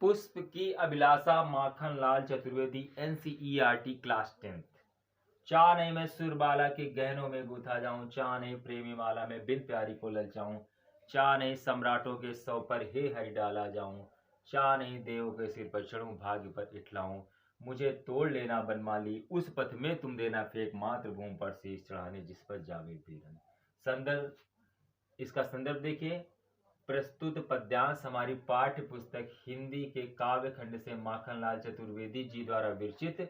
पुष्प ki Abhilasha Makhanlal Chaturvedi NCERT class 10th। चाह नहीं मैं सुरबाला के गहनों में गुथा जाऊं, चाह नहीं प्रेमी माला में बिन प्यारी को ललचाऊं, चाह नहीं सम्राटों के सौ पर हे हरि डाला जाऊं, चाह नहीं देवों के सिर पर चढ़ूं भाग्य पर इठलाऊं, मुझे तोड़ लेना बनमाली उस पथ में तुम देना फेंक, मातृभूमि पर शीश चढ़ाने जिस पर जावे वीरन। संदर्भ, इसका संदर्भ देखिए। प्रस्तुत पद्यांश हमारी पाठ्य पुस्तक हिंदी के काव्य खंड से माखनलाल चतुर्वेदी जी द्वारा विरचित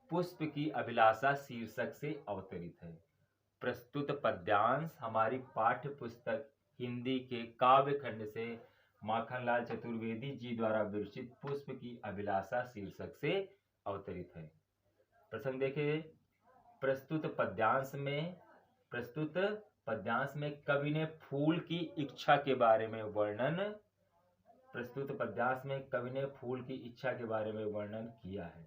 पुष्प की अभिलाषा शीर्षक से अवतरित है। प्रस्तुत पद्यांश हमारी पाठ्य पुस्तक हिंदी के काव्य खंड से माखनलाल चतुर्वेदी जी द्वारा विरचित पुष्प की अभिलाषा शीर्षक से अवतरित है। प्रसंग देखिए। प्रस्तुत पद्यांश में कवि ने फूल की इच्छा के बारे में वर्णन किया है।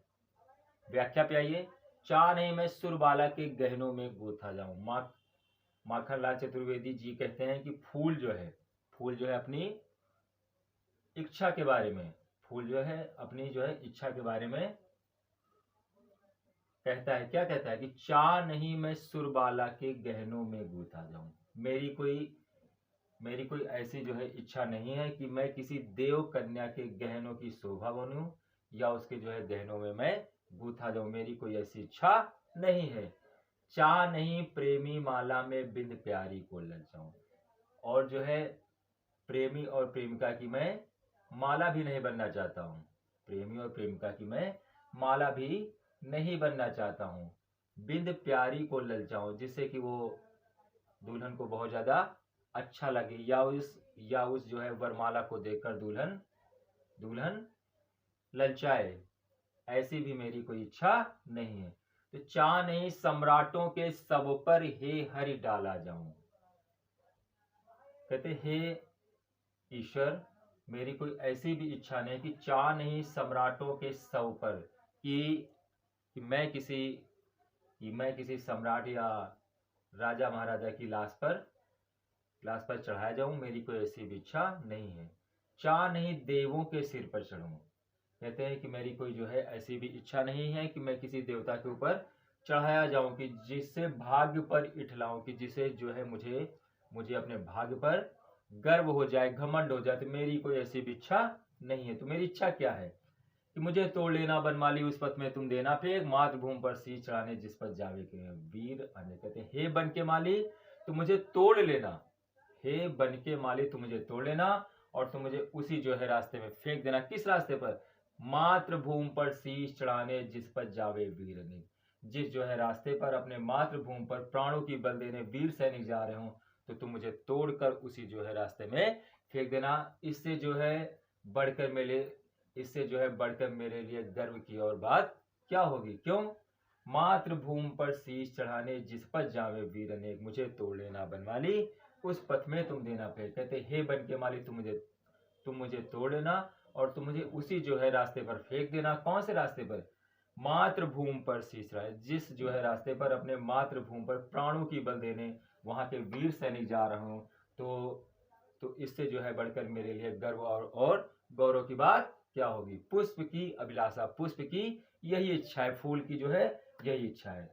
व्याख्या पे आइए। चाह नहीं मैं सुरबाला के गहनों में गूथा जाऊं। माखनलाल चतुर्वेदी जी कहते हैं कि फूल जो है अपनी इच्छा के बारे में, इच्छा के बारे में कहता है। क्या कहता है कि चाह नहीं मैं सुरबाला के गहनों में गूथा जाऊं। मेरी कोई ऐसी इच्छा नहीं है कि मैं किसी देव कन्या के गहनों की शोभा बनूं या उसके गहनों में मैं गूथा जाऊं। मेरी कोई ऐसी इच्छा नहीं है। चाह नहीं प्रेमी माला में बिंद प्यारी को ललचाऊं। और प्रेमी और प्रेमिका की मैं माला भी नहीं बनना चाहता हूं। बनना चाहता हूं। बिंद प्यारी को ललचाऊं, जिससे कि वो दुल्हन को बहुत ज्यादा अच्छा लगे, या उस वरमाला को देखकर दुल्हन ललचाए। ऐसी भी मेरी कोई इच्छा नहीं है। तो चाह नहीं सम्राटों के सब पर हे हरि डाला जाऊं। कहते हे ईश्वर, मेरी कोई ऐसी भी इच्छा नहीं कि चाह नहीं सम्राटों के सब पर कि मैं किसी सम्राट या राजा महाराजा की लाश पर चढ़ाया जाऊं। मेरी कोई ऐसी भी इच्छा नहीं है। चाह नहीं देवों के सिर पर चढ़ूं। कहते हैं कि मेरी कोई ऐसी भी इच्छा नहीं है कि मैं किसी देवता के ऊपर चढ़ाया जाऊं, कि जिससे भाग्य पर इठलाऊं, कि जिसे मुझे अपने भाग्य पर गर्व हो जाए, घमंड हो जाए। तो मेरी कोई ऐसी भी इच्छा नहीं है। तो मेरी इच्छा क्या है कि मुझे तोड़ लेना बनमाली उस पथ में तुम देना फेंक, मातृभूमि पर शीश चढ़ाने जिस पर जावे के वीर अन्य। कहते हे बन के माली तुम मुझे तोड़ लेना, और तुम मुझे उसी रास्ते में फेंक देना। किस रास्ते पर? मातृभूमि पर शीश चढ़ाने जिस पर जावे वीर ने। जिस रास्ते पर अपने मातृभूमि पर प्राणों की बल देने वीर सैनिक जा रहे हो, तो तुम मुझे तोड़कर उसी रास्ते में फेंक देना। इससे बढ़कर मेरे लिए गर्व की और बात क्या होगी? क्यों? मातृभूमि पर शीश चढ़ाने जिस पर जावे वीर अनेक, मुझे तोड़ लेना बनमाली उस पथ में तुम देना फेंक। कहते हे बन के माली तुम मुझे तोड़ लेना और तुम मुझे उसी रास्ते पर फेंक देना। कौन से रास्ते पर? मातृभूमि पर शीश चढ़ाए। जिस रास्ते पर अपने मातृभूमि पर प्राणों की बल देने वहां के वीर सैनिक जा रहे हो, तो इससे बढ़कर मेरे लिए गर्व और गौरव की बात क्या होगी? पुष्प की अभिलाषा, पुष्प की यही इच्छा है, फूल की यही इच्छा है।